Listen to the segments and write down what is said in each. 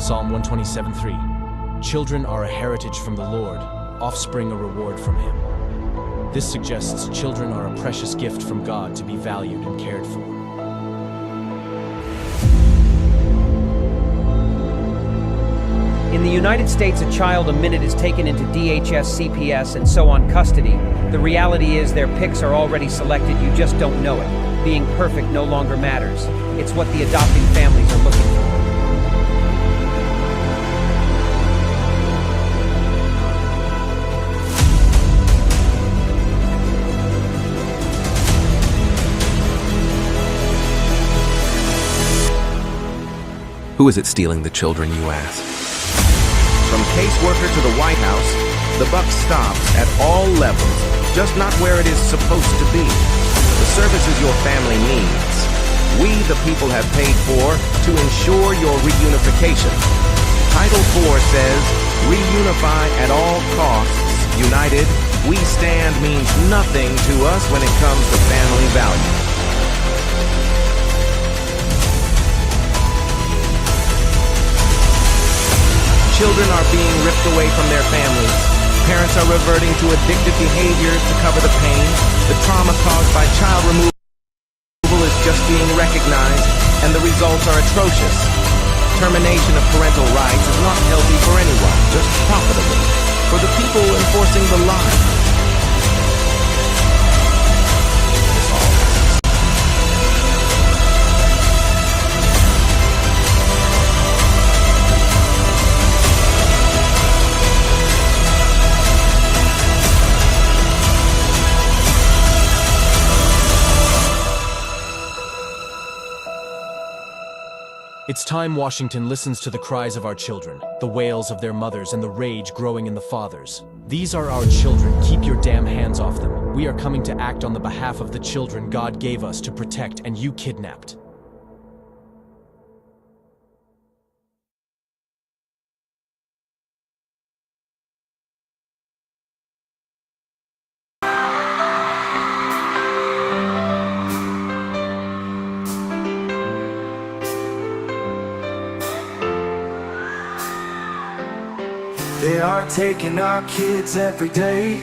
Psalm 127:3. Children are a heritage from the Lord, offspring a reward from Him. This suggests children are a precious gift from God to be valued and cared for. In the United States, a child a minute is taken into DHS, CPS, and so on custody. The reality is their picks are already selected, you just don't know it. Being perfect no longer matters. It's what the adopting families are looking for. Who is it stealing the children, you ask? From caseworker to the White House, the buck stops at all levels, just not where it is supposed to be. The services your family needs, we the people have paid for to ensure your reunification. Title 4 says, reunify at all costs. United, we stand means nothing to us when it comes to family values. Children are being ripped away from their families. Parents are reverting to addictive behaviors to cover the pain. The trauma caused by child removal is just being recognized, and the results are atrocious. Termination of parental rights is not healthy for anyone, just profitable for the people enforcing the law. It's time Washington listens to the cries of our children, the wails of their mothers, and the rage growing in the fathers. These are our children. Keep your damn hands off them. We are coming to act on the behalf of the children God gave us to protect, and you kidnapped. They are taking our kids every day.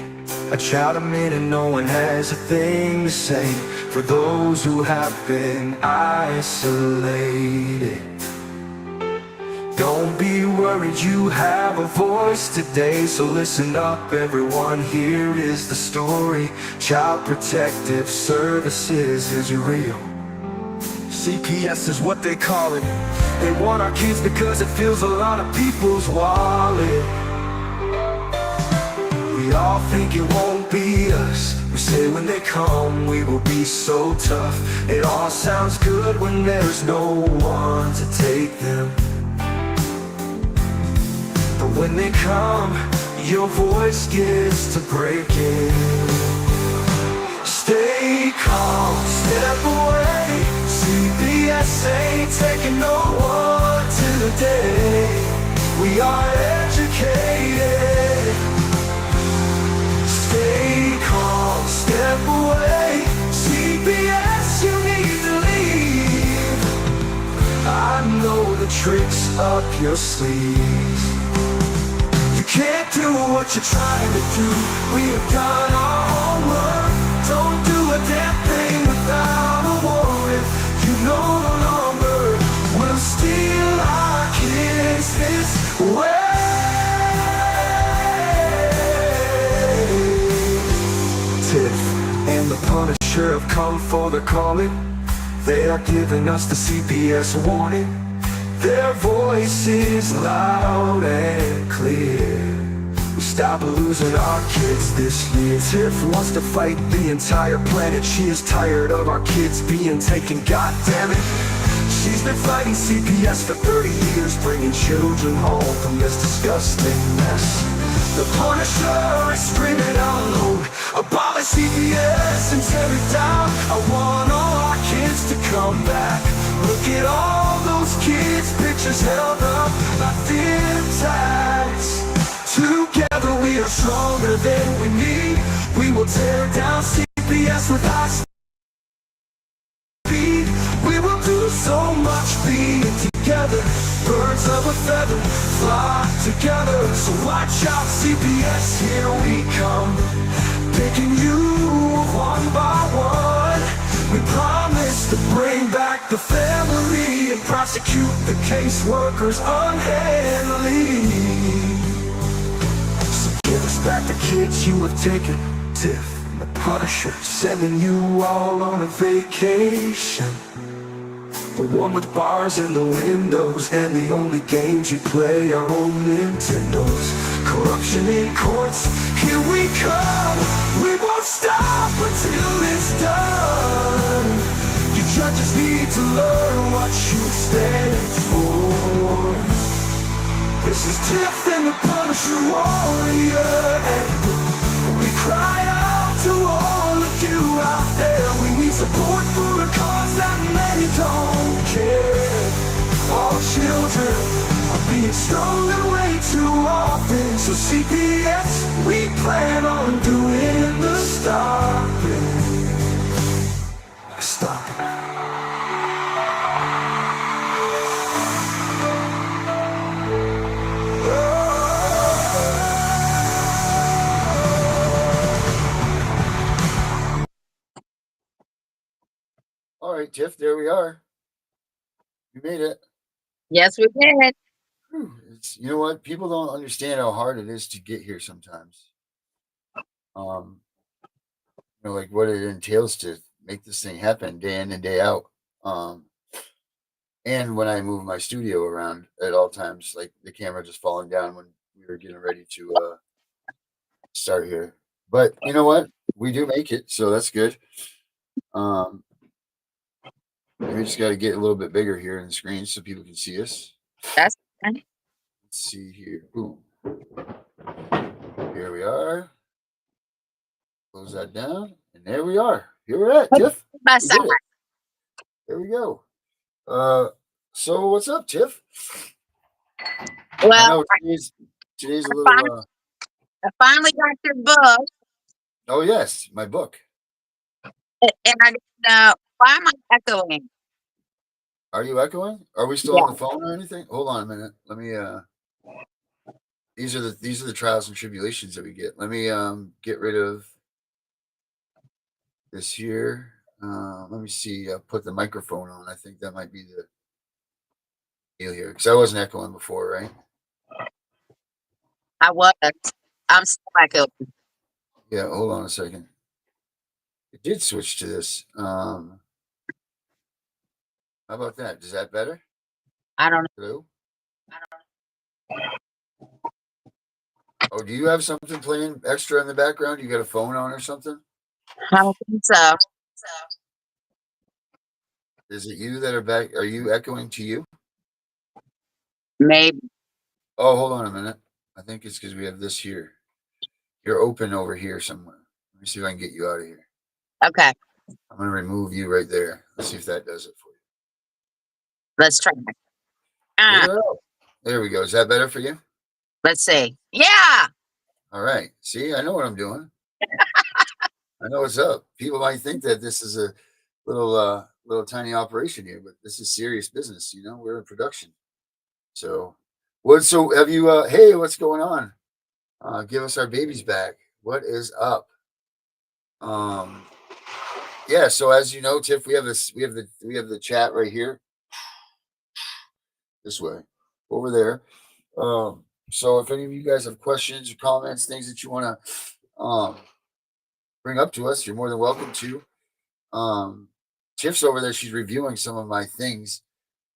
A child a minute, no one has a thing to say. For those who have been isolated, don't be worried, you have a voice today. So listen up everyone, here is the story. Child Protective Services is real. CPS is what they call it. They want our kids because it fills a lot of people's wallet. We all think it won't be us. We say when they come we will be so tough. It all sounds good when there's no one to take them. But when they come, your voice gets to breaking. Stay calm, step away. CPS ain't taking no one today. We are educated. Stay calm, step away. CPS, you need to leave. I know the tricks up your sleeves. You can't do what you're trying to do. We have done our homework. Don't do a damn thing without a warrant. You no longer will steal our kids this way. Tiff and the Punisher have come for the calling. They are giving us the CPS warning. Their voice is loud and clear. We stop losing our kids this year. Tiff wants to fight the entire planet. She is tired of our kids being taken, God damn it. She's been fighting CPS for 30 years, bringing children home from this disgusting mess. The Punisher is screaming out loud, abolish CPS and tear it down. I want all our kids to come back. Look at all those kids' pictures held up by thin tags. Together we are stronger than we need. We will tear down CPS with high speed. We will do so much being together. together. Birds of a feather flock together. So watch out, CPS, here we come, picking you one by one. We promise to bring back the family and prosecute the caseworkers unhandily. So give us back the kids you have taken. Tiff the Punisher, sending you all on a vacation. The one with bars in the windows, and the only games you play are on Nintendos. Corruption in courts, here we come. We won't stop until it's done. You judges need to learn what you stand for. This is Tiff and the Punisher warrior, and we cry out to all of you out there. We need support for a cause that many don't care. All children are being stolen way too often. So CPS, we plan on doing the stopping. Stop it. All right, Tiff, there we are. You made it. Yes, we did. Whew. You know what? People don't understand how hard it is to get here sometimes. Like what it entails to make this thing happen day in and day out. And when I move my studio around at all times, like the camera just falling down when we were getting ready to start here. But you know what? We do make it, so that's good. We just got to get a little bit bigger here in the screen so people can see us. That's fine. Let's see here. Boom. Here we are. Close that down. And there we are. Here we're at, Tiff. My We side. did it. There we go. So what's up, Tiff? I Well, know today's a little I finally got your book, oh yes, my book. and I didn't know why am I echoing? Are you echoing? Are we still on the phone or anything? Hold on a minute. Let me these are the trials and tribulations that we get. Let me get rid of this here. Let me see. Put the microphone on. I think that might be the deal here because I wasn't echoing before, right? I was. I'm still echoing. Yeah. Hold on a second. It did switch to this. How about that? Is that better? I don't know. Hello? Oh, do you have something playing extra in the background? You got a phone on or something? I don't think so. Is it you that are back? Are you echoing to you? Maybe. Oh, hold on a minute. I think it's because we have this here. You're open over here somewhere. Let me see if I can get you out of here. Okay, I'm going to remove you right there. Let's see if that does it for you. let's try. Yeah. There we go. Is that better for you? Let's see. Yeah. All right. See, I know what I'm doing. I know what's up. People might think that this is a little tiny operation here, but this is serious business. You know, we're in production. So, so have you? Hey, what's going on? Give us our babies back. What is up? Yeah. So as you know, Tiff, we have the chat right here. This way, over there. So if any of you guys have questions or comments, things that you want to bring up to us, you're more than welcome to. Tiff's over there; she's reviewing some of my things.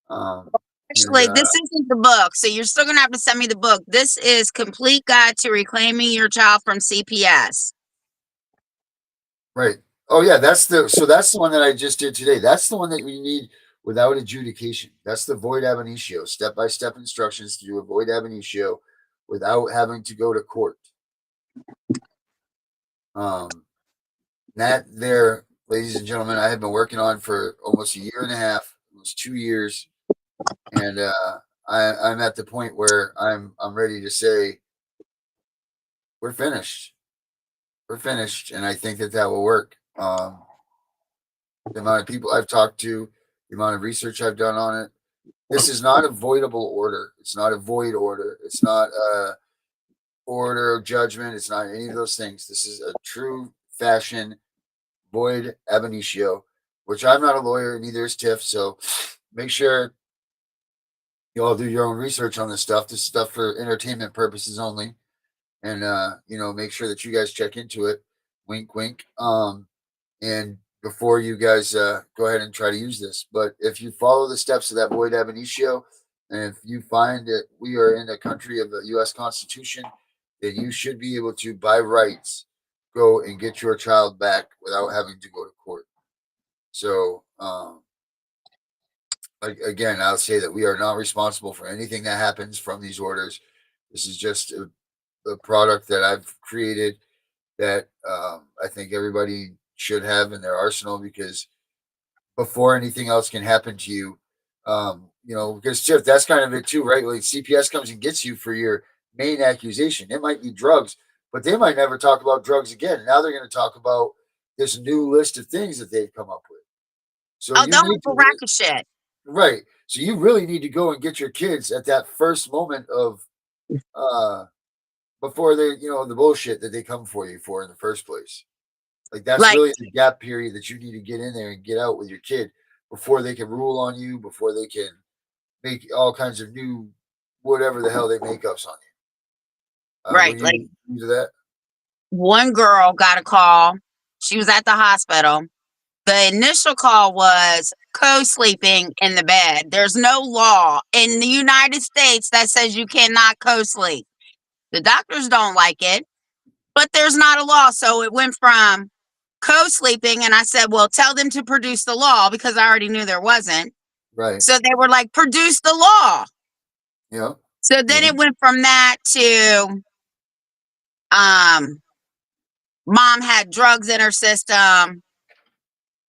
Actually, this isn't the book, so you're still gonna have to send me the book. This is Complete Guide to Reclaiming Your Child from CPS. Right. Oh yeah, that's the one that I just did today. That's the one that we need without adjudication. That's the void ab initio, step-by-step instructions to do a void ab initio without having to go to court. That there, ladies and gentlemen, I have been working on for almost a year and a half, almost 2 years, and I'm at the point where I'm ready to say we're finished. We're finished, and I think that will work. The amount of people I've talked to, the amount of research I've done on it, This is not a voidable order. It's not a void order. It's not a order of judgment. It's not any of those things. This is a true fashion void ab initio, which I'm not a lawyer, neither is Tiff. So make sure you all do your own research on this stuff. This stuff for entertainment purposes only. And make sure that you guys check into it. Wink, wink. And before you guys go ahead and try to use this. But if you follow the steps of that void ab initio, and if you find that we are in a country of the U.S. Constitution, then you should be able to, by rights, go and get your child back without having to go to court. So, again, I'll say that we are not responsible for anything that happens from these orders. This is just a product that I've created that I think everybody should have in their arsenal, because before anything else can happen to you, because Tiff, that's kind of it too, right? Like CPS comes and gets you for your main accusation. It might be drugs, but they might never talk about drugs again. Now they're going to talk about this new list of things that they've come up with. So Oh, you don't need have to rack of shit. right. So you really need to go and get your kids at that first moment of before they, the bullshit that they come for you for in the first place. Like that's Like, really the gap period that you need to get in there and get out with your kid before they can rule on you, before they can make all kinds of new whatever the hell they make ups on you. right. Like, You do that? one girl got a call. She was at the hospital. The initial call was co-sleeping in the bed. There's no law in the United States that says you cannot co-sleep. The doctors don't like it, but there's not a law. So it went from co-sleeping, and I said, well, tell them to produce the law, because I already knew there wasn't. Right. So they were like, produce the law. Yeah. So then it went from that to mom had drugs in her system.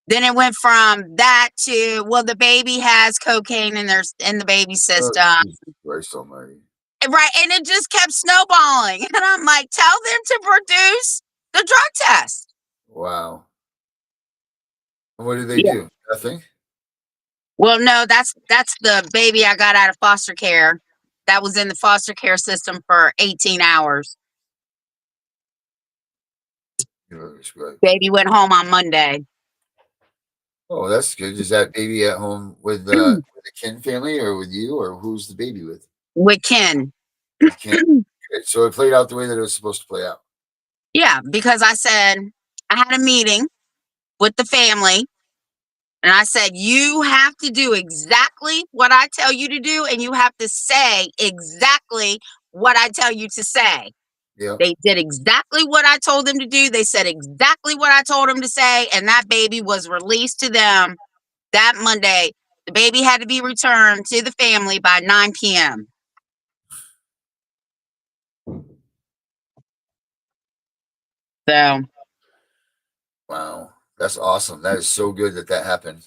Then it went from that to, well, the baby has cocaine in the baby system. Jesus Christ almighty. Right. And it just kept snowballing. And I'm like, tell them to produce the drug test. Wow. And what did they do? Nothing? Well, no, that's the baby I got out of foster care. That was in the foster care system for 18 hours. Baby went home on Monday. Oh, that's good. Is that baby at home with the Ken family, or with you, or who's the baby with? With Ken. With Ken. So it played out the way that it was supposed to play out. Yeah, because I said, I had a meeting with the family, and I said, you have to do exactly what I tell you to do, and you have to say exactly what I tell you to say. Yeah. They did exactly what I told them to do. They said exactly what I told them to say, and that baby was released to them that Monday. The baby had to be returned to the family by 9 p.m. So, Wow. That's awesome. That is so good that happened.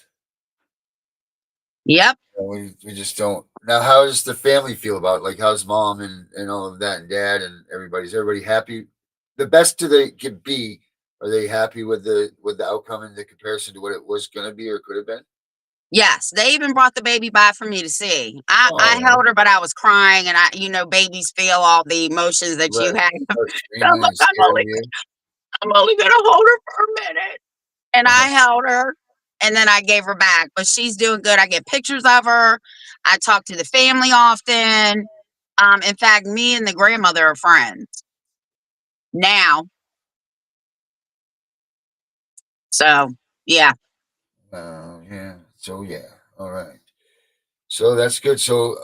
yep. We just don't. Now, how does the family feel about it? Like, how's mom and all of that, and dad and everybody? Is everybody happy? The best they could be. Are they happy with the outcome in the comparison to what it was going to be or could have been? Yes, they even brought the baby by for me to see. I held her, but I was crying, and babies feel all the emotions that you have. I'm like, I'm only gonna hold her for a minute. And I held her, and then I gave her back. But she's doing good. I get pictures of her. I talk to the family often. In fact, me and the grandmother are friends now. So, yeah. Yeah. So yeah. All right. So that's good. So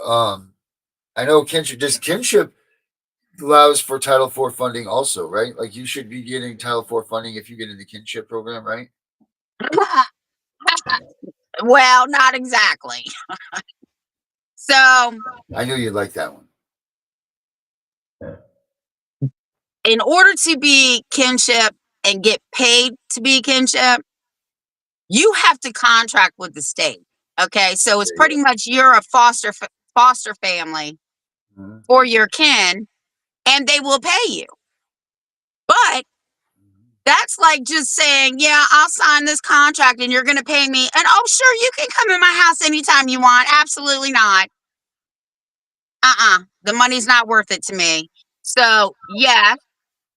I know kinship allows for Title IV funding also, right? Like you should be getting Title IV funding if you get in the kinship program, right? Well, not exactly. So, I knew you'd like that one. in order to be kinship and get paid to be kinship, you have to contract with the state. Okay, so it's pretty much you're a foster family for your kin, and they will pay you. But That's like just saying, yeah, I'll sign this contract and you're going to pay me. And oh, sure, you can come in my house anytime you want. Absolutely not. The money's not worth it to me. So, yeah,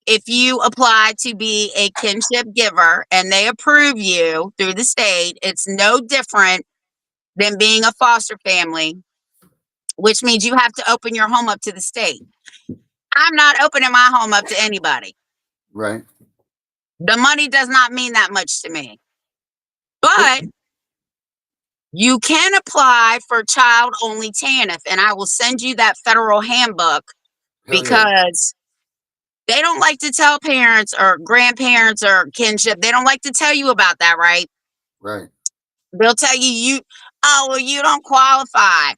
if you apply to be a kinship giver and they approve you through the state, it's no different than being a foster family, which means you have to open your home up to the state. I'm not opening my home up to anybody. Right. The money does not mean that much to me. But you can apply for child only TANF, and I will send you that federal handbook because they don't like to tell parents or grandparents or kinship. They don't like to tell you about that, right? Right. They'll tell you, oh, well, you don't qualify.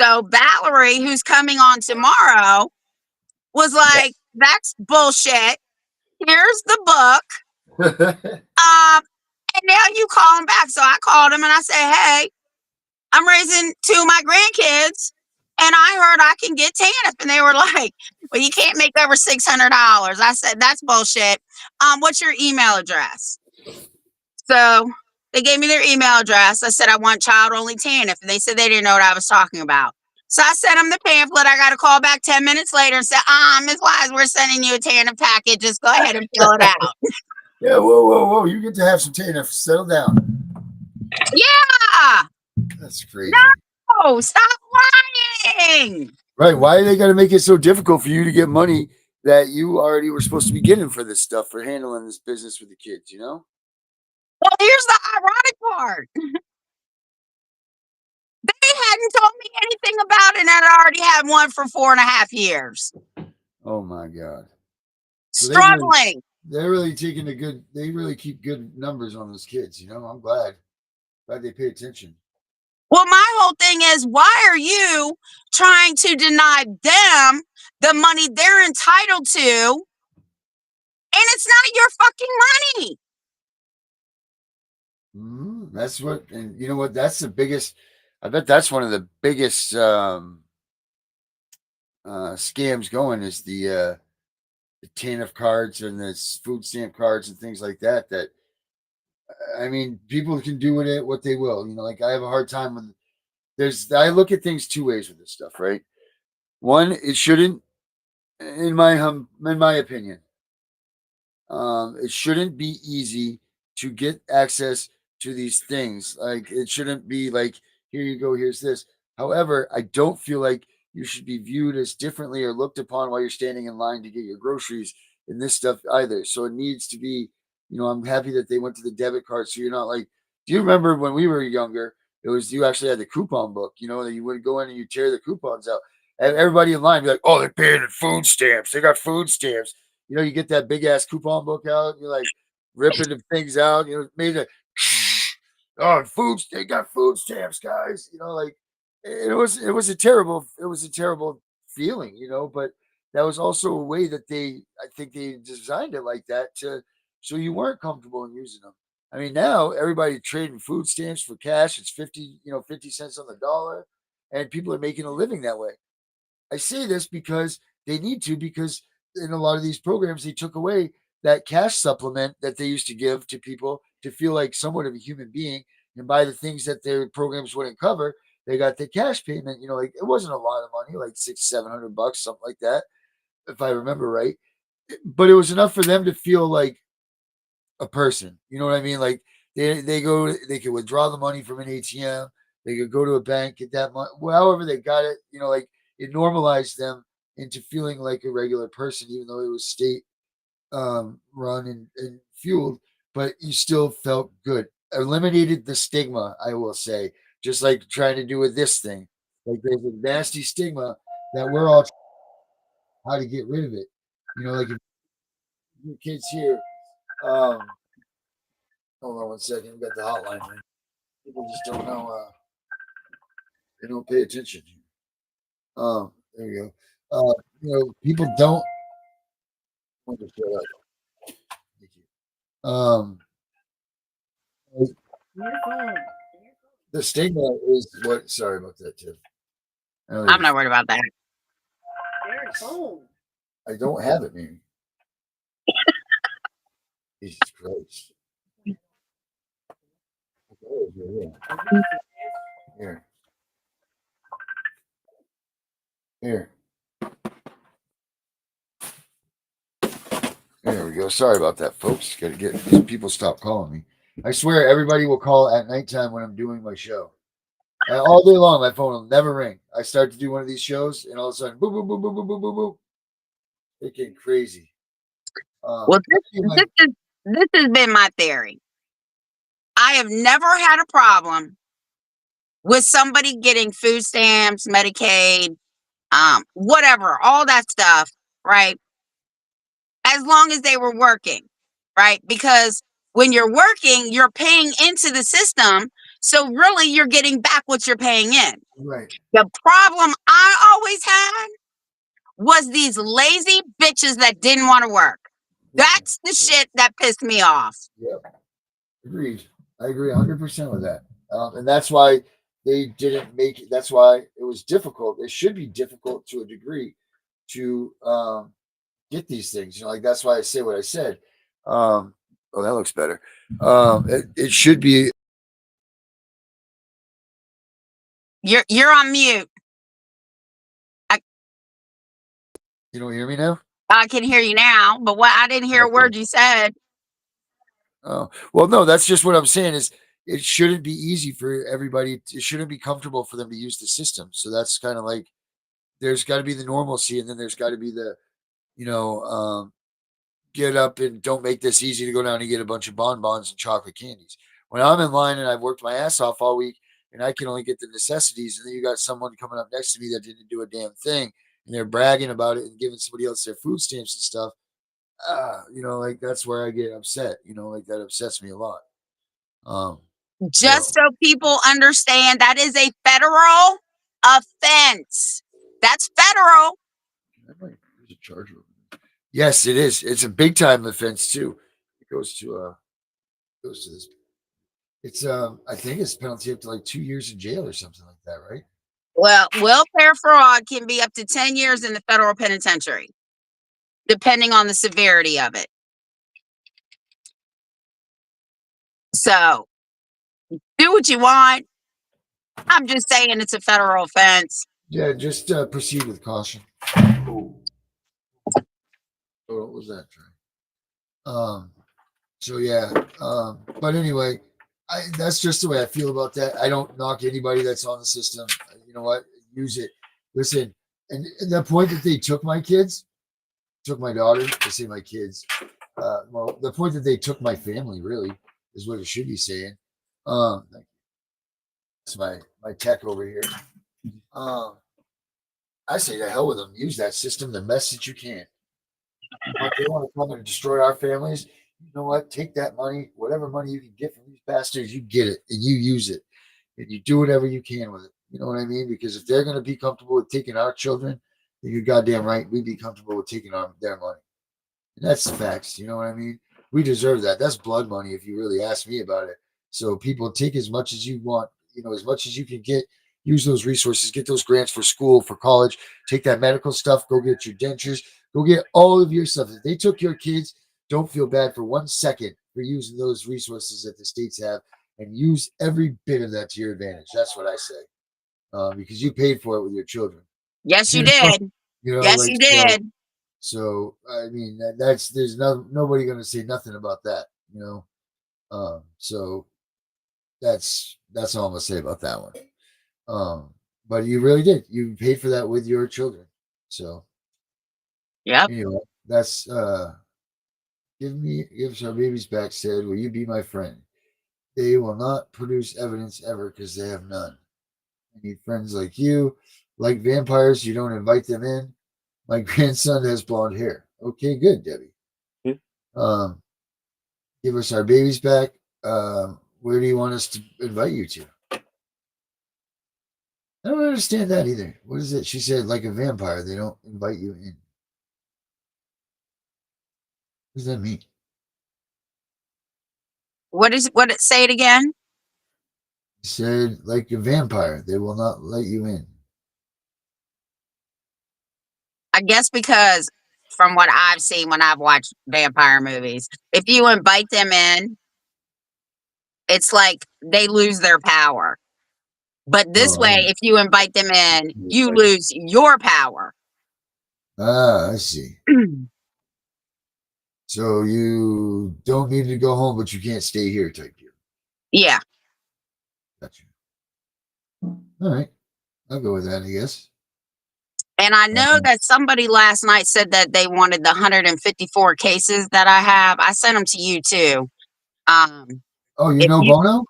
So Valerie, who's coming on tomorrow, was like, that's bullshit. Here's the book. And now you call him back. So I called him and I said, hey, I'm raising 2 of my grandkids and I heard I can get TANF. And they were like, well, you can't make over $600. I said, that's bullshit. What's your email address? So they gave me their email address. I said, I want child only TANF. And they said they didn't know what I was talking about. So I sent them the pamphlet. I got a call back 10 minutes later and said, Ms. Wise, we're sending you a TANF packet. Just go ahead and fill it out. Yeah, whoa. You get to have some TANF. Settle down. Yeah. That's crazy. No, stop lying. Right. Why are they going to make it so difficult for you to get money that you already were supposed to be getting for this stuff, for handling this business with the kids, you know? Well, here's the ironic part. They hadn't told me anything about it, and I already had one for 4.5 years. Oh, my God. So Struggling. They're really taking they really keep good numbers on those kids, you know? I'm glad they pay attention. Well, my whole thing is, why are you trying to deny them the money they're entitled to? And it's not your fucking money. That's what, and you know what? That's the biggest, I bet that's one of the biggest scams going is the TANF cards and the food stamp cards and things like that. That, I mean, people can do with it what they will. You know, like I have a hard time with, I look at things 2 ways with this stuff, right? One, it shouldn't, in my opinion, it shouldn't be easy to get access to these things. Like it shouldn't be like, here you go, here's this. However, I don't feel like you should be viewed as differently or looked upon while you're standing in line to get your groceries and this stuff either. So it needs to be, you know, I'm happy that they went to the debit card. So you're not like, do you remember when we were younger, it was, you actually had the coupon book, you know, that you would go in and you tear the coupons out. And everybody in line be like, oh, they're paying in food stamps. They got food stamps. You know, you get that big ass coupon book out, and you're like ripping the things out, you know, made a they got food stamps, guys. You know, like it was a terrible feeling, you know, but that was also a way that I think they designed it like that so you weren't comfortable in using them. I mean, now everybody trading food stamps for cash. It's 50 cents on the dollar, and people are making a living that way. I say this because they need to, because in a lot of these programs, they took away that cash supplement that they used to give to people to feel like somewhat of a human being and buy the things that their programs wouldn't cover. They got the cash payment, you know, like it wasn't a lot of money, like $600-700, something like that, if I remember right. But it was enough for them to feel like a person. You know what I mean? Like they could withdraw the money from an ATM. They could go to a bank, get that money, however they got it, you know, like it normalized them into feeling like a regular person, even though it was state run and fueled, but you still felt good. Eliminated the stigma, I will say, just like trying to do with this thing. Like there's a nasty stigma that we're all how to get rid of it. You know, like if your kids here, hold on one second, we got the hotline, man. People just don't know, they don't pay attention. There you go. You know, people don't want to shut up. Thank you. The stigma is what. Sorry about that, Tiff. I'm not worried about that. I don't have it, man. Jesus Christ. Here. Here. There we go. Sorry about that, folks. Got to get these people stop calling me. I swear everybody will call at nighttime when I'm doing my show. All day long, my phone will never ring. I start to do one of these shows, and all of a sudden, boom, boom, boom, boom, boom, boom, boom, boom. It's getting crazy. Well, this has been my theory. I have never had a problem with somebody getting food stamps, Medicaid, whatever, all that stuff, right? As long as they were working, right? Because when you're working, you're paying into the system. So really you're getting back what you're paying in. Right. The problem I always had was these lazy bitches that didn't want to work. That's the shit that pissed me off. Yep. Agreed. I agree 100% with that. And that's why they didn't make it. That's why it was difficult. It should be difficult to a degree to get these things. You know, like that's why I say what I said. Oh, that looks better. It should be. You're on mute. You don't hear me now? I can hear you now, but what I didn't hear a word you said. Oh, well, no, that's just what I'm saying is it shouldn't be easy for everybody. It shouldn't be comfortable for them to use the system. So that's kind of like there's got to be the normalcy, and then there's got to be the, get up and don't make this easy to go down and get a bunch of bonbons and chocolate candies. When I'm in line and I've worked my ass off all week and I can only get the necessities, and then you got someone coming up next to me that didn't do a damn thing and they're bragging about it and giving somebody else their food stamps and stuff. Like that's where I get upset. Like that upsets me a lot. Just so people understand, that is a federal offense. That's federal. There's a charger. Yes, it is. It's a big time offense too. It goes to this. It's I think it's penalty up to like 2 years in jail or something like that, right? Well, welfare fraud can be up to 10 years in the federal penitentiary, depending on the severity of it. So, do what you want. I'm just saying it's a federal offense. Yeah, just proceed with caution. Oh, what was that, Trey? So yeah, but anyway, that's just the way I feel about that. I don't knock anybody that's on the system. You know what? Use it. Listen, and the point that they took my kids, took my daughter, to say my kids. Well, the point that they took my family really is what it should be saying. That's my tech over here. I say to hell with them. Use that system the best that you can. If they want to come and destroy our families, you know what? Take that money, whatever money you can get from these bastards, you get it and you use it. And you do whatever you can with it. You know what I mean? Because if they're going to be comfortable with taking our children, then you're goddamn right. We'd be comfortable with taking their money. And that's the facts. You know what I mean? We deserve that. That's blood money if you really ask me about it. So people, take as much as you want, as much as you can get. Use those resources, get those grants for school, for college, take that medical stuff, go get your dentures, go get all of your stuff. If they took your kids, don't feel bad for 1 second for using those resources that the states have, and use every bit of that to your advantage. That's what I say, because you paid for it with your children. Yes, you did. Yes, you did. So I mean, there's nobody going to say nothing about that. So that's all I'm going to say about that one. But you really did. You paid for that with your children. So yeah. Anyway, that's gives our babies back said, will you be my friend? They will not produce evidence ever because they have none. I need friends like you. Like vampires, you don't invite them in. My grandson has blonde hair. Okay, good, Debbie. Give us our babies back. Where do you want us to invite you to? I don't understand that either. What is it? She said, like a vampire, they don't invite you in. What does that mean? Say it again? She said, like a vampire, they will not let you in. I guess because from what I've seen when I've watched vampire movies. If you invite them in, it's like they lose their power. But this Oh, way, if you invite them in, you Right. lose your power. I see. So you don't need to go home, but you can't stay here, type deal. Yeah. Gotcha. All right, I'll go with that, I guess. And I know that somebody last night said that they wanted the 154 cases that I have. I sent them to you too. Oh, you If know you, Bono?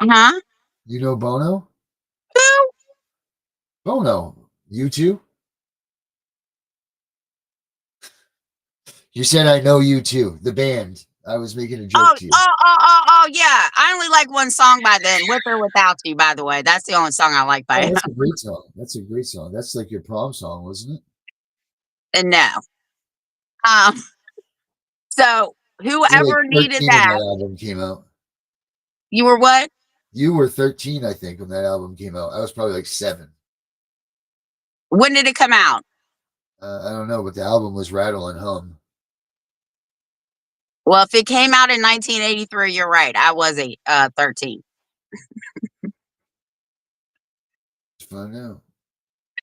huh? You know Bono? Who? Bono. You too? You said I know you too. The band. I was making a joke to you. Yeah. I only like one song by them, With or Without You, by the way. That's the only song I like by Oh, them. that's a great song. That's a great song. That's like your prom song, wasn't it? And no. So You were like whoever needed 13 when that, that album came out. you were what? You were 13, I think, when that album came out. I was probably like 7. When did it come out? I don't know, but the album was Rattle and Hum. Well, if it came out in 1983, you're right. I was 13. Let's find out.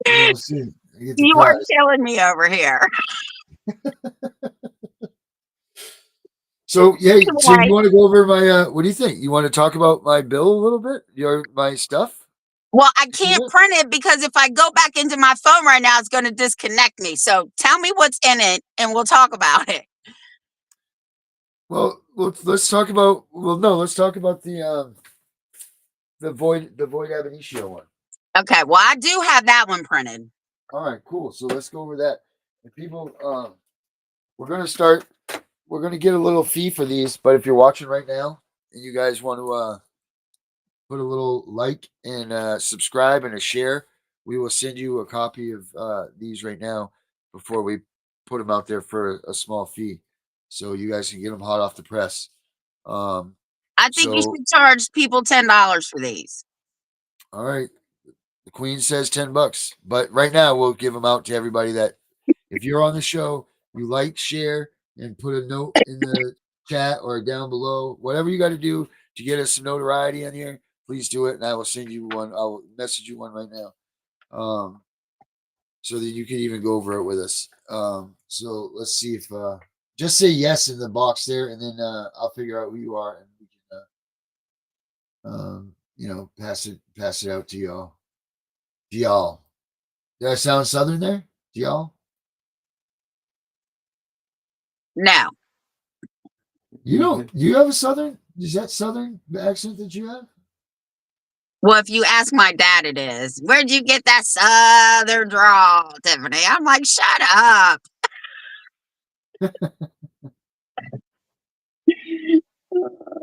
Yeah, we'll see. I get the You are prize. killing me over here. So, yeah, so Anyway, you want to go over my, what do you think? You want to talk about my bill a little bit? My stuff? well, I can't print it because if I go back into my phone right now, it's going to disconnect me. So tell me what's in it and we'll talk about it. Well, let's talk about, let's talk about the Void Ab Initio one. Okay. Well, I do have that one printed. All right, cool. So let's go over that. And people, we're going to get a little fee for these, but if you're watching right now and you guys want to put a little like and subscribe and a share, we will send you a copy of these right now before we put them out there for a small fee. So you guys can get them hot off the press. I think you should charge people $10 for these. All right. The Queen says $10, but right now we'll give them out to everybody that if you're on the show, you like, share, and put a note in the chat or down below, whatever you got to do to get us some notoriety on here, please do it. And I will send you one. I'll message you one right now. So that you can even go over it with us. So let's see if, just say yes in the box there, and then I'll figure out who you are and we can, pass it out to y'all. Y'all. Did I sound Southern there? Y'all? No. You don't. You have a Southern? Is that Southern accent that you have? Well, if you ask my dad, it is. Where'd you get that Southern drawl, Tiffany? I'm like, shut up.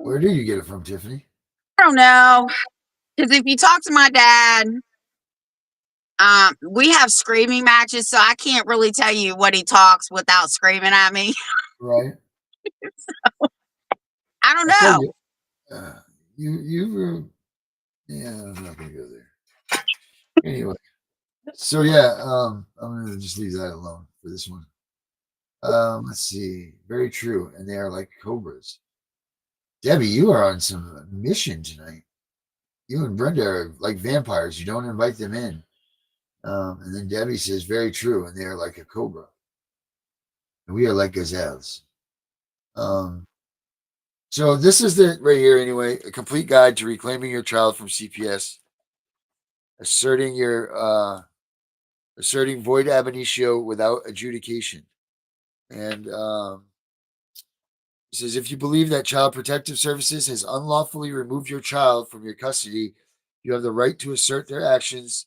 Where do you get it from, Tiffany? I don't know. Because if you talk to my dad, we have screaming matches, so I can't really tell you what he talks without screaming at me. Right. So, I don't know. You were. Yeah, I'm not gonna go there. Anyway, so yeah, I'm gonna just leave that alone for this one. Let's see. Very true, and they are like cobras. Debbie, you are on some mission tonight. You and Brenda are like vampires. You don't invite them in. And then Debbie says, very true, and they are like a cobra. And we are like gazelles. So this is the right here anyway, a complete guide to reclaiming your child from CPS, asserting void ab initio without adjudication. And it says, if you believe that Child Protective Services has unlawfully removed your child from your custody, you have the right to assert their actions,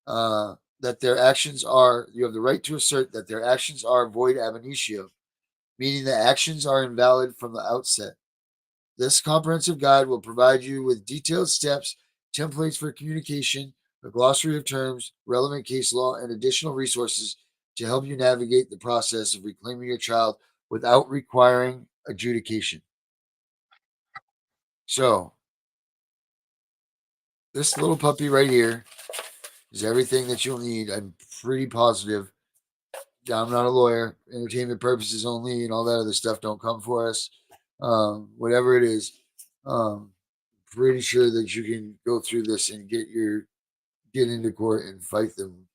you have the right to assert that their actions are void ab initio, meaning the actions are invalid from the outset. This comprehensive guide will provide you with detailed steps, templates for communication, a glossary of terms, relevant case law, and additional resources to help you navigate the process of reclaiming your child without requiring adjudication. So, this little puppy right here is everything that you'll need. I'm pretty positive I'm not a lawyer. Entertainment purposes only, and all that other stuff don't come for us. Whatever it is, um, pretty sure that you can go through this and get into court and fight them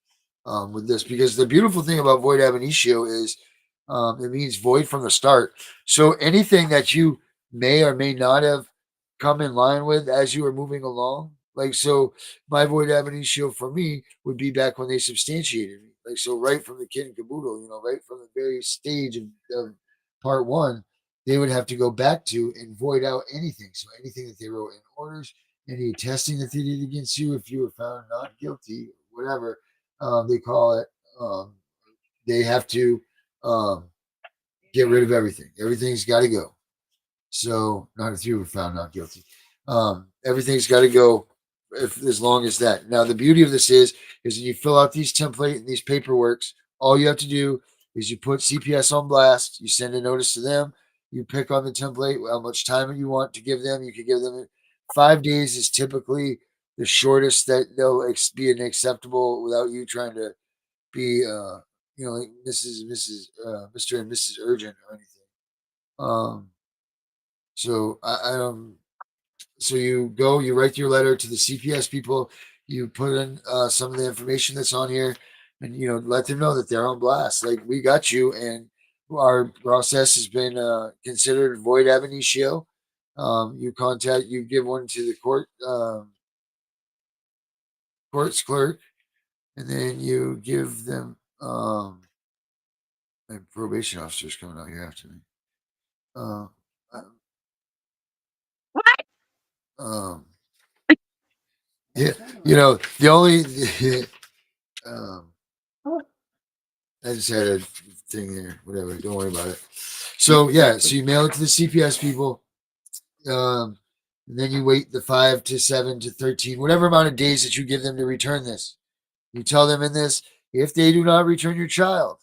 with this, because the beautiful thing about void ab initio is it means void from the start. So anything that you may or may not have come in line with as you were moving along, like, so my void ab initio for me would be back when they substantiated me, like, so right from the kid and caboodle, right from the very stage of part one, they would have to go back to and void out anything. So anything that they wrote in orders, any testing that they did against you, if you were found not guilty, whatever they call it, they have to um, get rid of everything. Everything's got to go. So, not if you were found not guilty. Everything's got to go if as long as that. Now, the beauty of this is when you fill out these template and these paperworks, all you have to do is you put CPS on blast. You send a notice to them. You pick on the template how much time you want to give them. You can give them 5 days is typically the shortest that they'll be an acceptable without you trying to be like Mr. and Mrs. Urgent or anything. So I don't. So you go, you write your letter to the CPS people, you put in some of the information that's on here, and let them know that they're on blast. Like, we got you, and our process has been considered void ab initio. You give one to the court's clerk, and then you give them. My probation officer's coming out here after me. What? Yeah, the only I just had a thing there. Whatever, don't worry about it. So yeah, so you mail it to the CPS people, and then you wait the 5 to 7 to 13, whatever amount of days that you give them to return this. You tell them in this, if they do not return your child,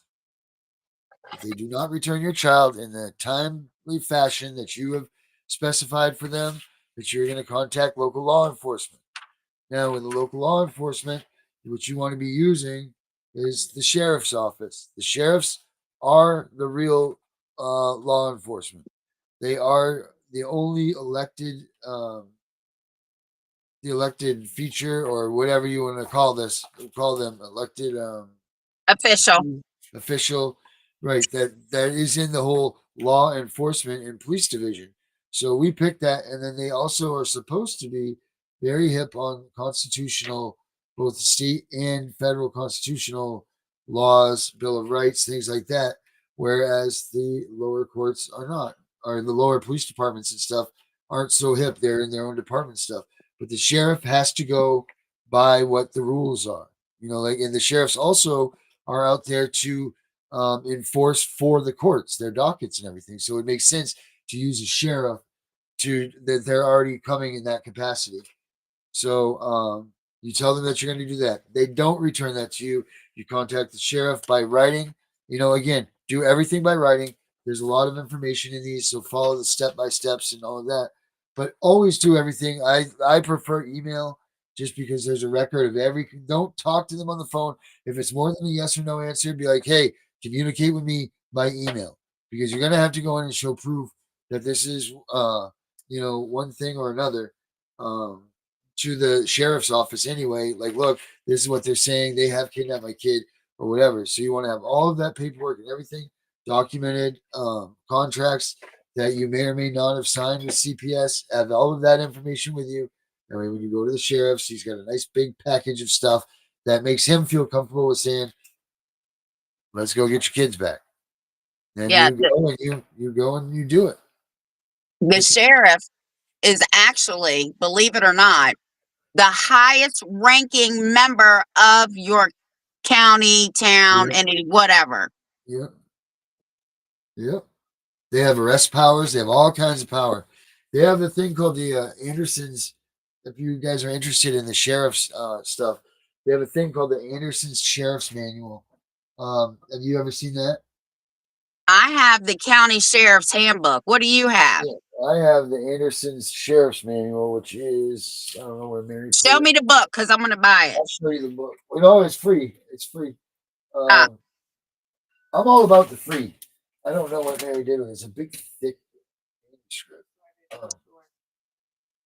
if they do not return your child in the timely fashion that you have specified for them, that you're going to contact local law enforcement. Now, with the local law enforcement, what you want to be using is the sheriff's office. The sheriffs are the real law enforcement. They are the only the elected feature, or whatever you want to call this. We'll call them elected official, right? That is in the whole law enforcement and police division. So we picked that, and then they also are supposed to be very hip on constitutional, both state and federal constitutional laws, Bill of Rights, things like that. Whereas the lower courts are not, or the lower police departments and stuff aren't so hip. They're in their own department stuff. But the sheriff has to go by what the rules are. And the sheriffs also are out there to enforce for the courts, their dockets and everything. So it makes sense to use a sheriff that they're already coming in that capacity. So you tell them that you're going to do that. They don't return that to you. You contact the sheriff by writing. Again, do everything by writing. There's a lot of information in these, so follow the step by steps and all of that. But always do everything. I prefer email, just because there's a record of every. Don't talk to them on the phone. If it's more than a yes or no answer, be like, hey, communicate with me by email, because you're going to have to go in and show proof that this is one thing or another. To the sheriff's office anyway, like, look, this is what they're saying. They have kidnapped my kid or whatever. So you want to have all of that paperwork and everything documented, contracts that you may or may not have signed with CPS, have all of that information with you. That way, when you go to the sheriff's, he's got a nice big package of stuff that makes him feel comfortable with saying, let's go get your kids back. Then Yeah, you go and you do it. the sheriff is actually, believe it or not, the highest ranking member of your county, town, and whatever. Yep. They have arrest powers. They have all kinds of power. They have the thing called the Andersons. If you guys are interested in the sheriff's stuff, they have a thing called the Andersons Sheriff's Manual. Have you ever seen that? I have the county sheriff's handbook. What do you have? Yeah, I have the Andersons Sheriff's Manual, which is, I don't know where Mary. Show me the book, because I'm going to buy it. I'll show you the book. It's free. It's free. I'm all about the free. I don't know what Mary did with it. It's a big, thick manuscript.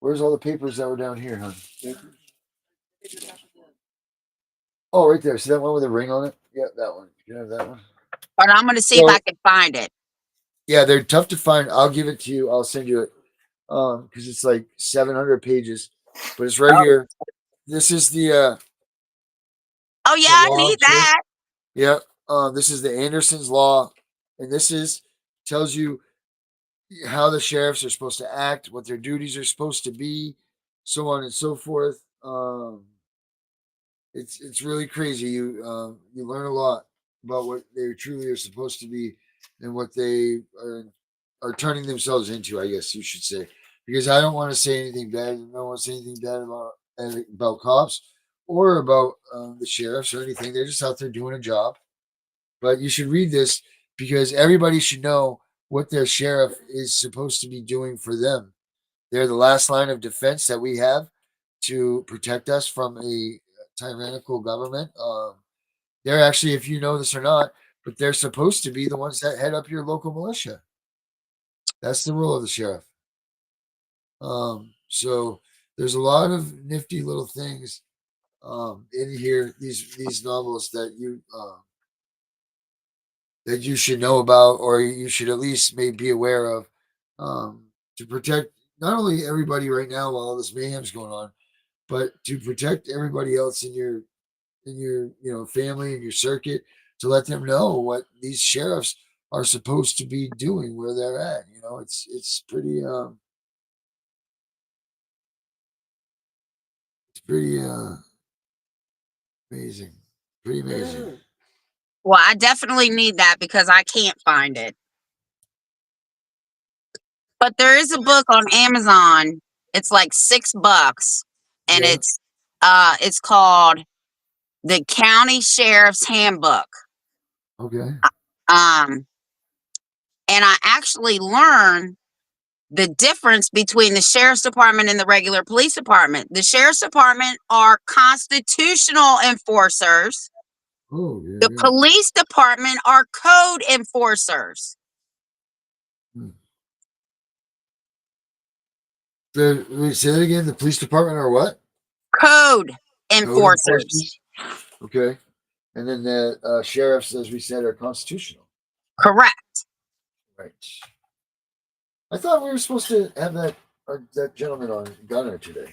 Where's all the papers that were down here, hon? Oh, right there. See that one with a ring on it? Yeah, that one. You can have that one. But I'm gonna see if So, I can find it. yeah, they're tough to find. I'll give it to you. I'll send you it. Because it's like 700 pages, but it's right Oh, here. This is the oh yeah, the I law need here. that. Yeah. This is the Anderson's law, and this is tells you how the sheriffs are supposed to act, what their duties are supposed to be, so on and so forth. It's really crazy. You learn a lot about what they truly are supposed to be and what they are turning themselves into. I guess you should say, because I don't want to say anything bad. I don't want to say anything bad about cops or about the sheriffs or anything. They're just out there doing a job. But you should read this because everybody should know what their sheriff is supposed to be doing for them. They're the last line of defense that we have to protect us from a tyrannical government. They're actually, if you know this or not, but they're supposed to be the ones that head up your local militia. That's the role of the sheriff. So there's a lot of nifty little things in here. These novels that you should know about, or you should at least maybe be aware of, to protect not only everybody right now while all this mayhem's going on, but to protect everybody else in your family and your circuit, to let them know what these sheriffs are supposed to be doing where they're at. It's pretty amazing. Pretty amazing. Well, I definitely need that because I can't find it. But there is a book on Amazon. It's like $6, and Yeah. it's called The County Sheriff's Handbook. Okay. Um, and I actually learned the difference between the sheriff's department and the regular police department. The sheriff's department are constitutional enforcers. Oh, yeah, The yeah. police department are code enforcers. Say that again. The police department are what? Code Code enforcers. enforcers. Okay. And then the sheriffs, as we said, are constitutional. Correct. Right. I thought we were supposed to have that gentleman on Gunner today.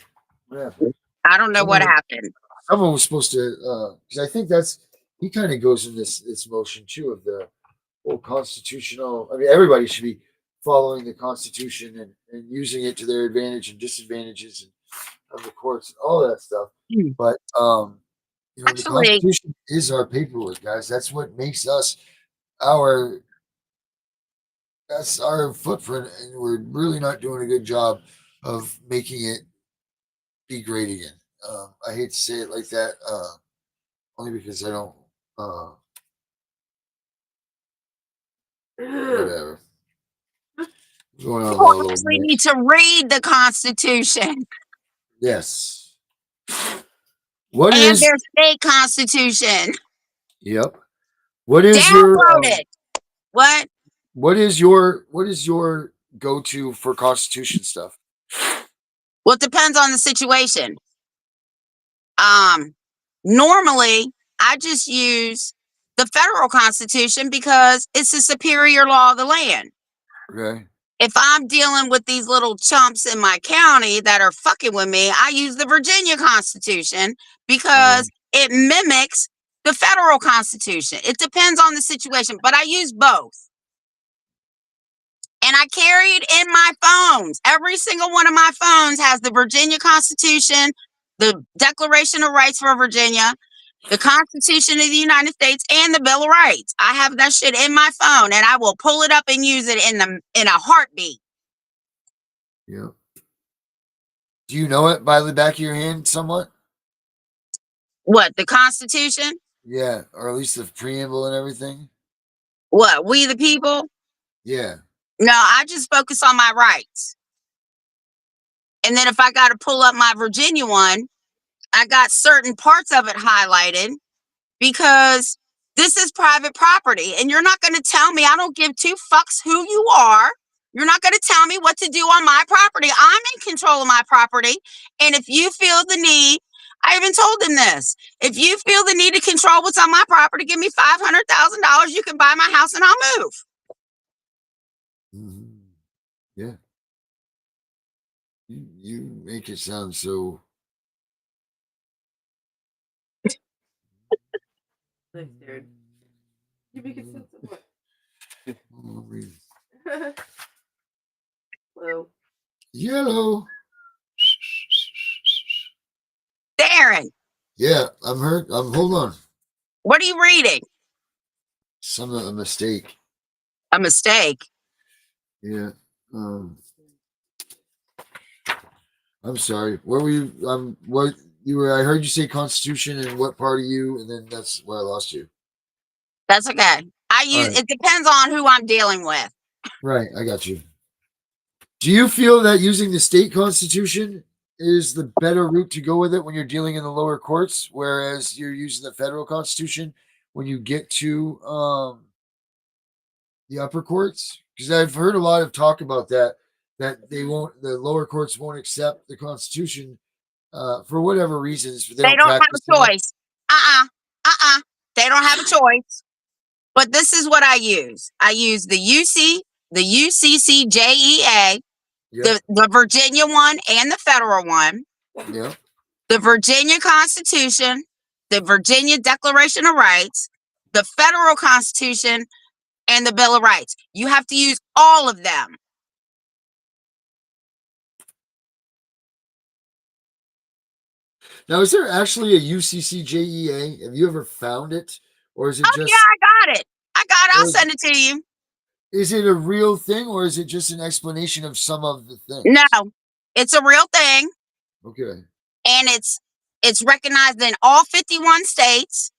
What happened? I don't know what happened. Someone was supposed to, because I think he kind of goes in this motion too of the whole constitutional. I mean, everybody should be following the Constitution and using it to their advantage and disadvantages and of the courts and all that stuff. But the Actually, Constitution is our paperwork, guys. That's what makes us our that's our footprint, and we're really not doing a good job of making it be great again. I hate to say it like that, only because I don't. Whatever. Going on people a little actually bit. need to read the Constitution Yes. What and is? their state constitution. Yep. What is your? Download it. What? What is your go-to for Constitution stuff? Well, it depends on the situation. Normally, I just use the federal Constitution because it's the superior law of the land. Okay. If I'm dealing with these little chumps in my county that are fucking with me, I use the Virginia Constitution because it mimics the federal Constitution. It depends on the situation, but I use both. And I carry it in my phones. Every single one of my phones has the Virginia Constitution, the Declaration of Rights for Virginia, the Constitution of the United States, and the Bill of Rights. I have that shit in my phone, and I will pull it up and use it in a heartbeat. Yeah. Do you know it by the back of your hand somewhat? What, the Constitution? Yeah, or at least the preamble and everything. What, we the people? Yeah. No, I just focus on my rights. And then if I got to pull up my Virginia one, I got certain parts of it highlighted because This is private property, and you're not going to tell me. I don't give two fucks who you are. You're not going to tell me what to do on my property. I'm in control of my property. And if you feel the need, I even told them this. If you feel the need to control what's on my property, give me $500,000. You can buy my house and I'll move. Mm-hmm. Yeah. You make it sound so. Thanks, dude. You make it sound so what? Hello. Yellow. Darren. Yeah, I'm hurt. Hold on. What are you reading? A mistake. A mistake. Yeah. I'm sorry. Where were you? What you were? I heard you say Constitution, and what part of you? And then that's where I lost you. That's okay. It depends on who I'm dealing with. Right, I got you. Do you feel that using the state constitution is the better route to go with it when you're dealing in the lower courts, whereas you're using the federal constitution when you get to the upper courts? Because I've heard a lot of talk about that the lower courts won't accept the Constitution for whatever reasons. They don't have a choice. They don't have a choice. But this is what I use. I use the UCCJEA, the Virginia one and the federal one, the Virginia Constitution, the Virginia Declaration of Rights, the federal Constitution, and the Bill of Rights. You have to use all of them. Now, is there actually a UCCJEA? Have you ever found it? Or is it just... yeah, I got it. I'll send it to you. Is it a real thing, or is it just an explanation of some of the things? No, it's a real thing. Okay. And it's recognized in all 51 states.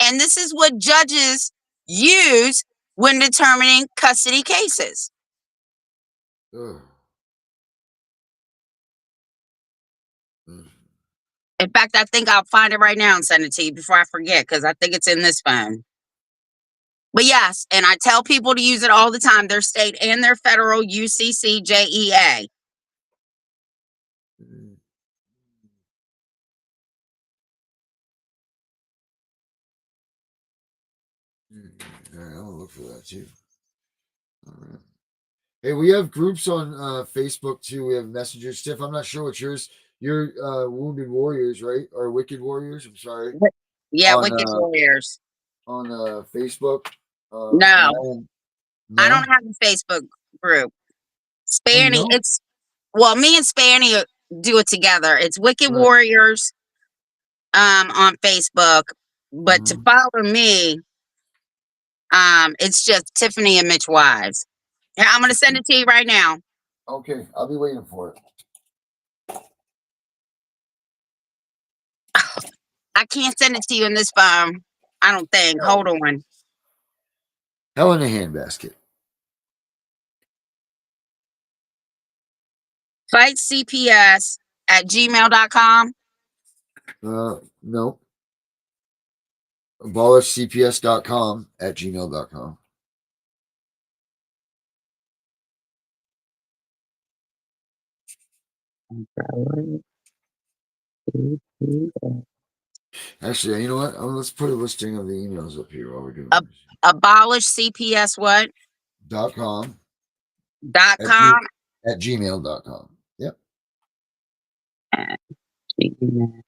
And this is what judges use when determining custody cases. Ugh. In fact, I think I'll find it right now and send it to you before I forget, because I think it's in this phone. But yes, and I tell people to use it all the time, their state and their federal UCCJEA. All right, I'll look for that too. All right. Hey, we have groups on Facebook too. We have messengers. Tiff, I'm not sure what yours. You're Wounded Warriors, right? Or Wicked Warriors? I'm sorry. Yeah, Wicked Warriors. On Facebook. No, I don't have a Facebook group. Spanny, me and Spanny do it together. It's Wicked Warriors on Facebook. But to follow me, it's just Tiffany and Mitch Wives. I'm going to send it to you right now. Okay, I'll be waiting for it. I can't send it to you in this phone. I don't think. Hold on. Hell in a handbasket. FightCPS@gmail.com. No. abolishcps.com@gmail.com. Actually, you know what? Let's put a listing of the emails up here while we're doing this. AbolishCPS what? .com. At gmail.com. Yep. Gmail.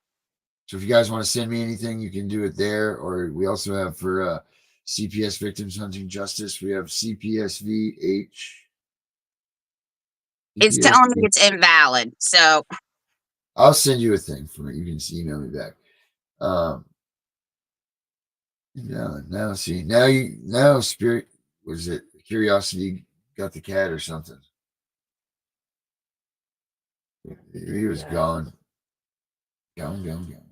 So if you guys want to send me anything, you can do it there. Or we also have for CPS Victims Hunting Justice, we have CPSVH. It's telling me it's invalid. So I'll send you a thing for it. You can email me back. Now Spirit, was it Curiosity got the cat or something? He was gone. Gone.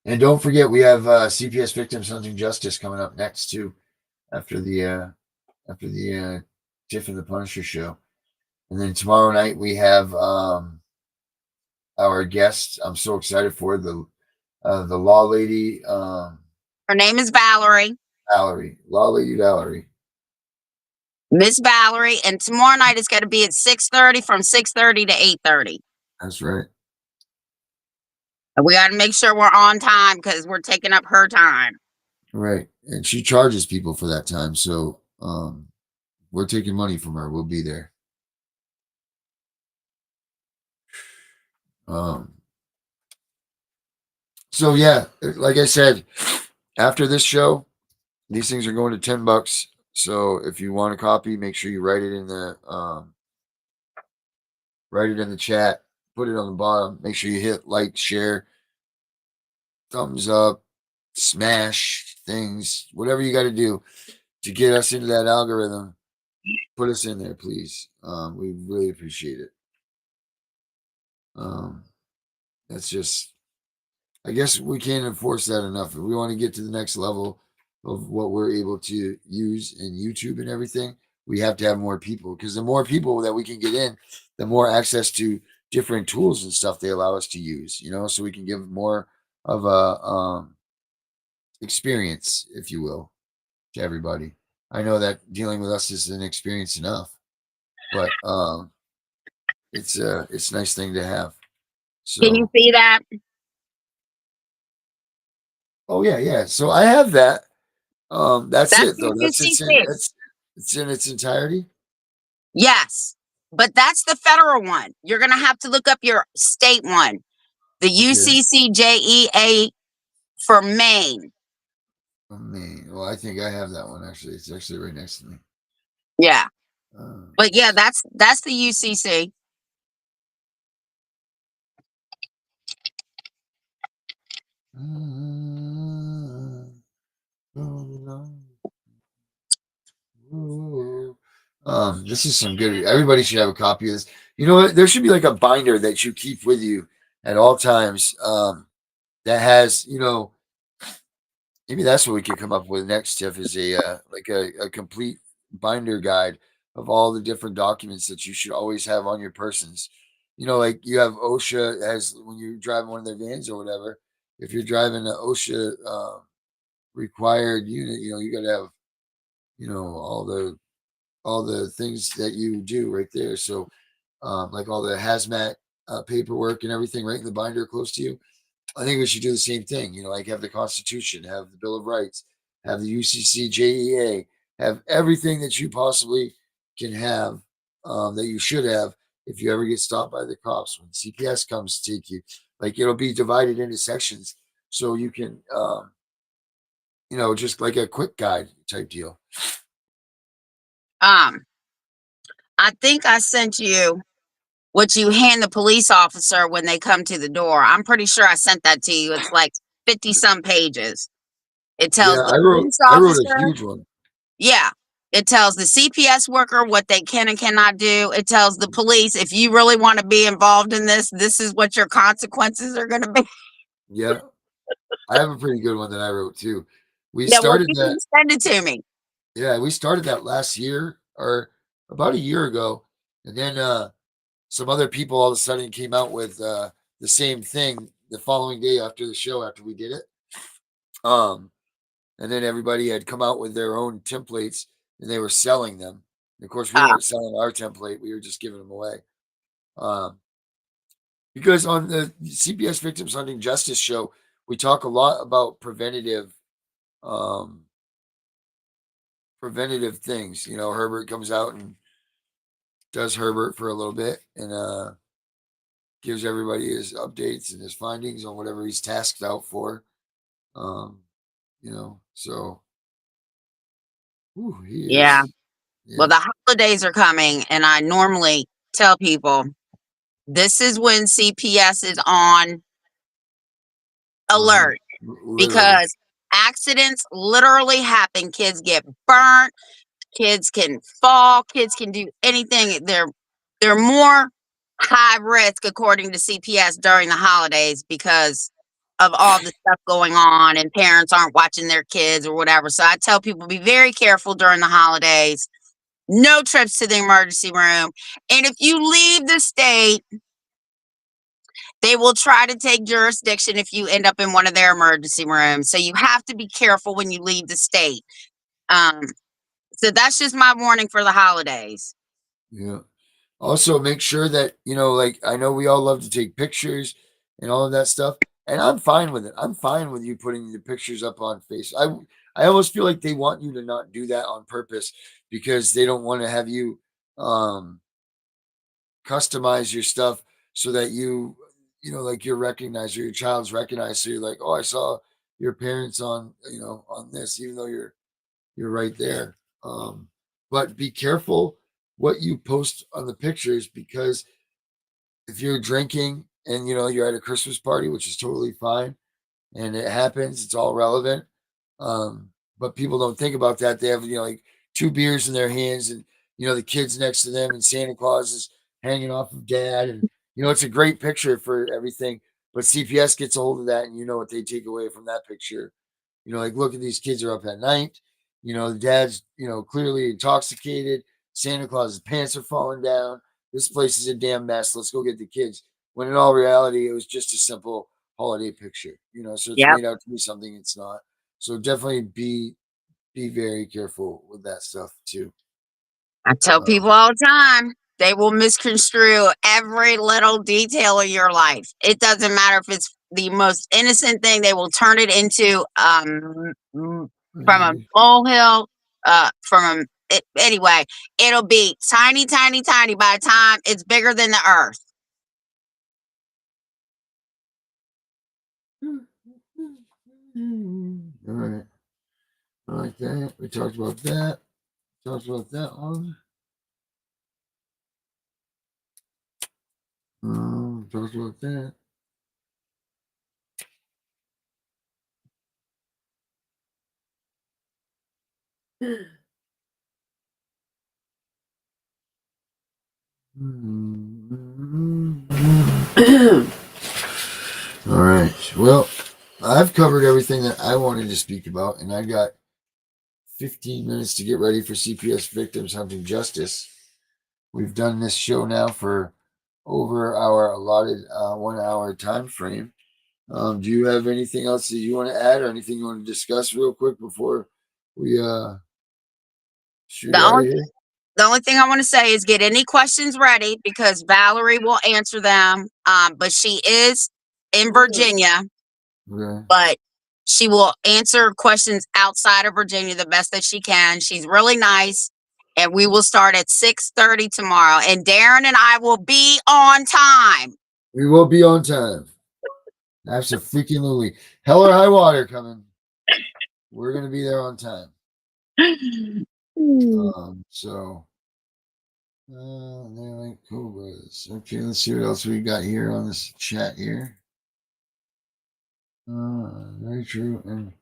And don't forget, we have CPS Victims Hunting Justice coming up next too, after the Tiff and the Punisher show. And then tomorrow night we have our guest. I'm so excited for the law lady. Her name is Valerie. Valerie, law lady Valerie. Miss Valerie, and tomorrow night it's going to be at 6:30 from 6:30 to 8:30. That's right. And we got to make sure we're on time because we're taking up her time. Right. And she charges people for that time. So we're taking money from her. We'll be there. So yeah, like I said, after this show, these things are going to $10. So if you want a copy, make sure you write it in the chat, put it on the bottom. Make sure you hit like, share, thumbs up, smash things, whatever you got to do to get us into that algorithm. Put us in there, please. We really appreciate it. That's just, I guess we can't enforce that enough. If we want to get to the next level of what we're able to use in YouTube and everything, we have to have more people, because the more people that we can get in, the more access to different tools and stuff they allow us to use, so we can give more of a experience, if you will, to everybody. I know that dealing with us is an experience enough, but it's a nice thing to have. So, can you see that? Oh yeah. So I have that. That's it though. It's in its entirety. Yes, but that's the federal one. You're gonna have to look up your state one, the UCCJEA for Maine. Maine. Well, I think I have that one actually. It's actually right next to me. Yeah, but yeah, that's the UCC. This is some good. Everybody should have a copy of this. You know what? There should be like a binder that you keep with you at all times. That has, maybe that's what we could come up with next, Tiff, is like a complete binder guide of all the different documents that you should always have on your persons. Like you have OSHA as when you're driving one of their vans or whatever. If you're driving an OSHA required unit, you got to have, all the things that you do right there. So, like all the hazmat paperwork and everything right in the binder close to you. I think we should do the same thing. Like have the Constitution, have the Bill of Rights, have the UCCJEA, have everything that you possibly can have, that you should have if you ever get stopped by the cops when CPS comes to take you. Like it'll be divided into sections so you can, just like a quick guide type deal. I think I sent you what you hand the police officer when they come to the door. I'm pretty sure I sent that to you. It's like 50 some pages. It tells the police I wrote a officer. huge one. Yeah. It tells the CPS worker what they can and cannot do. It tells the police, if you really want to be involved in this, this is what your consequences are going to be. Yeah. I have a pretty good one that I wrote too. We Yeah, well, started you that. can send it to me. Yeah, we started that last year or about a year ago. And then some other people all of a sudden came out with the same thing the following day after the show, after we did it. And then everybody had come out with their own templates and they were selling them. And of course, we weren't selling our template. We were just giving them away. Because on the CPS Victims Hunting Justice show, we talk a lot about preventative things. Herbert comes out and does Herbert for a little bit and gives everybody his updates and his findings on whatever he's tasked out for. So Yeah. Well, the holidays are coming, and I normally tell people this is when CPS is on alert because accidents literally happen. Kids get burnt, kids can fall, kids can do anything. They're more high risk according to CPS during the holidays because of all the stuff going on and parents aren't watching their kids or whatever. So I tell people be very careful during the holidays. no trips to the emergency room. And if you leave the state, they will try to take jurisdiction if you end up in one of their emergency rooms. So you have to be careful when you leave the state. So that's just my warning for the holidays. Yeah. Also, make sure that, like, I know we all love to take pictures and all of that stuff, and I'm fine with it. I'm fine with you putting the pictures up on face. I almost feel like they want you to not do that on purpose because they don't want to have you customize your stuff so that like you're recognized or your child's recognized. So you're like, oh, I saw your parents on, on this, even though you're right there. But be careful what you post on the pictures because if you're drinking and you're at a Christmas party, which is totally fine, and it happens, it's all relevant. But people don't think about that. They have like 2 beers in their hands, and the kids next to them, and Santa Claus is hanging off of dad, and it's a great picture for everything. But CPS gets a hold of that, and you know what they take away from that picture. Like, look at these kids are up at night. The dad's, clearly intoxicated. Santa Claus's pants are falling down. This place is a damn mess. Let's go get the kids. When in all reality, it was just a simple holiday picture, so it's Yep. made out to be something it's not. So definitely be very careful with that stuff too. I tell people all the time, they will misconstrue every little detail of your life. It doesn't matter if it's the most innocent thing, they will turn it into from a molehill, anyway, it'll be tiny, tiny, tiny by the time it's bigger than the earth. All right. I like that. We talked about that. Talked about that one. Talked about that. All right. Well, I've covered everything that I wanted to speak about, and I got 15 minutes to get ready for CPS Victims Hunting Justice. We've done this show now for over our allotted 1 hour time frame. Do you have anything else that you want to add or anything you want to discuss real quick before we shoot out of here? The only thing I want to say is get any questions ready because Valerie will answer them. But she is in Virginia, Okay. but she will answer questions outside of Virginia the best that she can. She's really nice. And we will start at 6:30 tomorrow. And Darren and I will be on time. We will be on time. Absolutely. Hell or high water coming. We're going to be there on time. So, they're like cobras. Okay, let's see what else we got here on this chat here. Very true. And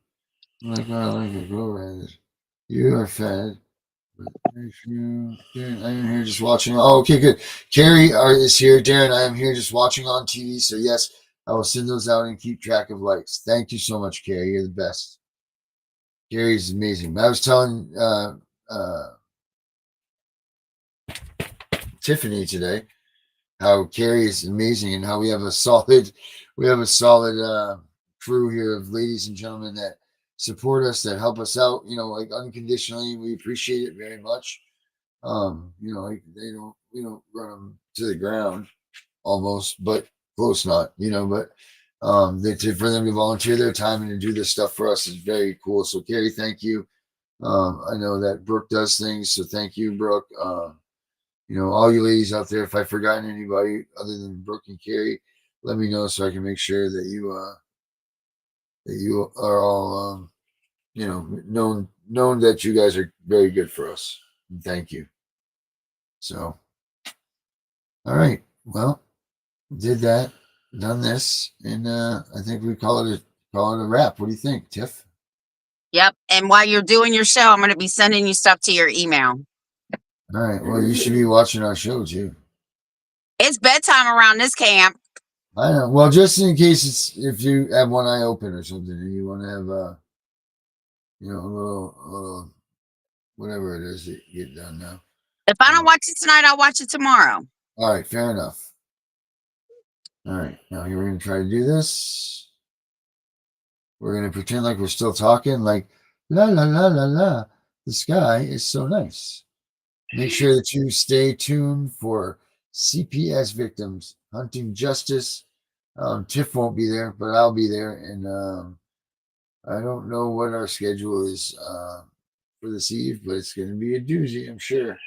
like I like a cobra. You are fed. Very true. Darren, I am here just watching. Oh, okay, good. Carrie is here. Darren, I am here just watching on TV. So yes, I will send those out and keep track of likes. Thank you so much, Carrie. You're the best. Carrie's amazing. I was telling Tiffany today how Carrie is amazing and how we have a solid crew here of ladies and gentlemen that support us, that help us out, like unconditionally. We appreciate it very much. Like we don't run them to the ground almost, but close not, but for them to volunteer their time and to do this stuff for us is very cool. So Carrie, thank you. I know that Brooke does things, so thank you, Brooke. All you ladies out there, if I've forgotten anybody other than Brooke and Carrie, let me know so I can make sure that you are all known that you guys are very good for us. And thank you. So, all right. Well, did that, done this, and I think we call it a wrap. What do you think, Tiff? Yep. And while you're doing your show, I'm going to be sending you stuff to your email. All right. Well, you should be watching our show too. It's bedtime around this camp. I know. Well, just in case if you have one eye open or something and you want to have a little whatever it is that you get done now. If I don't watch it tonight, I'll watch it tomorrow. All right, fair enough. All right, now we're going to try to do this. We're going to pretend like we're still talking, like, la, la, la, la, la. The sky is so nice. Make sure that you stay tuned for CPS victims, hunting justice. Tiff won't be there, but I'll be there. And I don't know what our schedule is for this eve, but it's going to be a doozy, I'm sure.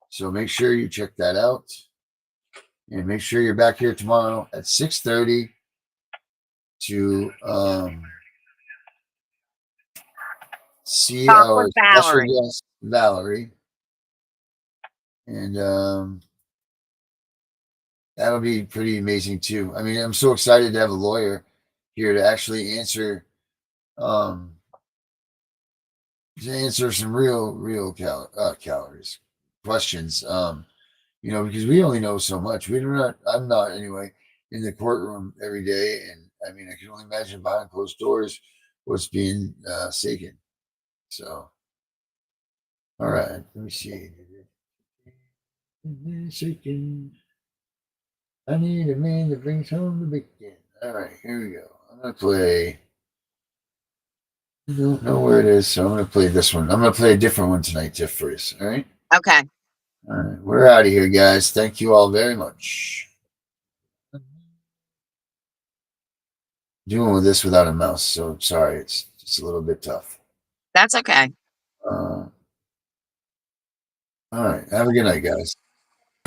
So make sure you check that out. And make sure you're back here tomorrow at 6:30 to see Talk our with special Valerie. guest, Valerie. And that'll be pretty amazing too. I mean, I'm so excited to have a lawyer here to actually answer some real calories questions. Because we only know so much. I'm not anyway in the courtroom every day, and I mean, I can only imagine behind closed doors what's being taken. So, all right, let me see. I need a man that brings home the bacon. All right, here we go. I'm gonna play. I don't know where it is, so I'm gonna play this one. I'm gonna play a different one tonight, Tiff, first. All right. Okay. All right, we're out of here, guys. Thank you all very much. Doing with this without a mouse, so sorry, it's a little bit tough. That's okay. All right, have a good night, guys.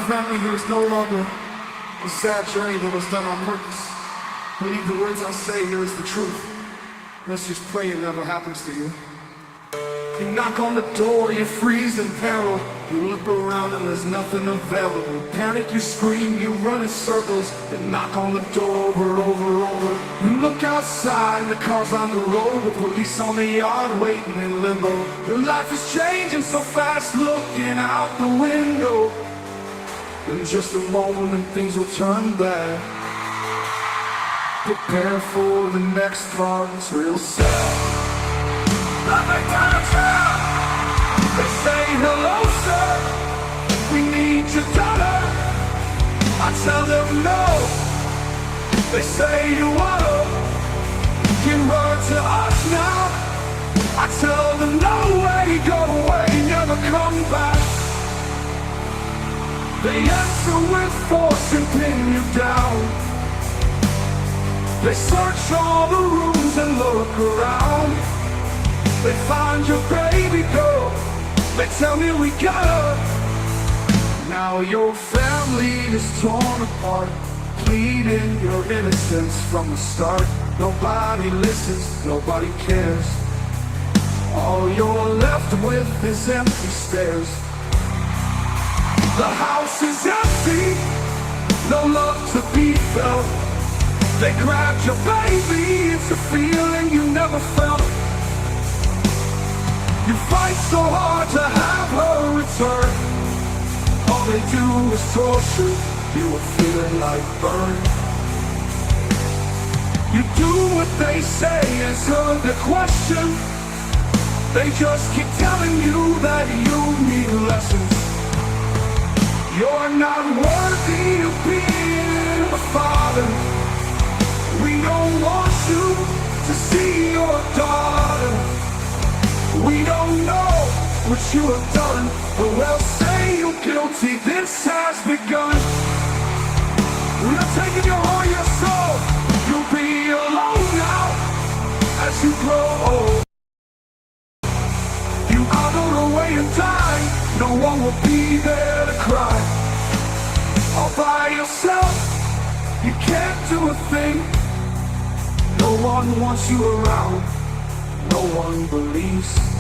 Family here is no longer a sad journey that was done on purpose. Believe the words I say here is the truth. Let's just pray it never happens to you. You knock on the door, you freeze in peril. You look around and there's nothing available. Panic, you scream, you run in circles. You knock on the door over. You look outside, the car's on the road. The police on the yard waiting in limbo. Your life is changing so fast, looking out the window. In just a moment and things will turn bad. Prepare for the next part, it's real sad. Nothing but a trap. They say hello sir, we need your daughter. I tell them no. They say you wanna give her to us now. I tell them no way, go away, never come back. They answer with force and pin you down. They search all the rooms and look around. They find your baby girl. They tell me we got her. Now your family is torn apart, pleading your innocence from the start. Nobody listens, nobody cares. All you're left with is empty stairs. The house is empty, no love to be felt. They grabbed your baby, it's a feeling you never felt. You fight so hard to have her return. All they do is torture you, are feeling like burn. You do what they say, answer the question. They just keep telling you that you need lessons. You're not worthy of being a father. We don't want you to see your daughter. We don't know what you have done, but we'll say you're guilty, this has begun. We're not taking your heart, your soul. You'll be alone now as you grow old. You are on the way and die, no one will be there to cry. All by yourself, you can't do a thing. No one wants you around, no one believes.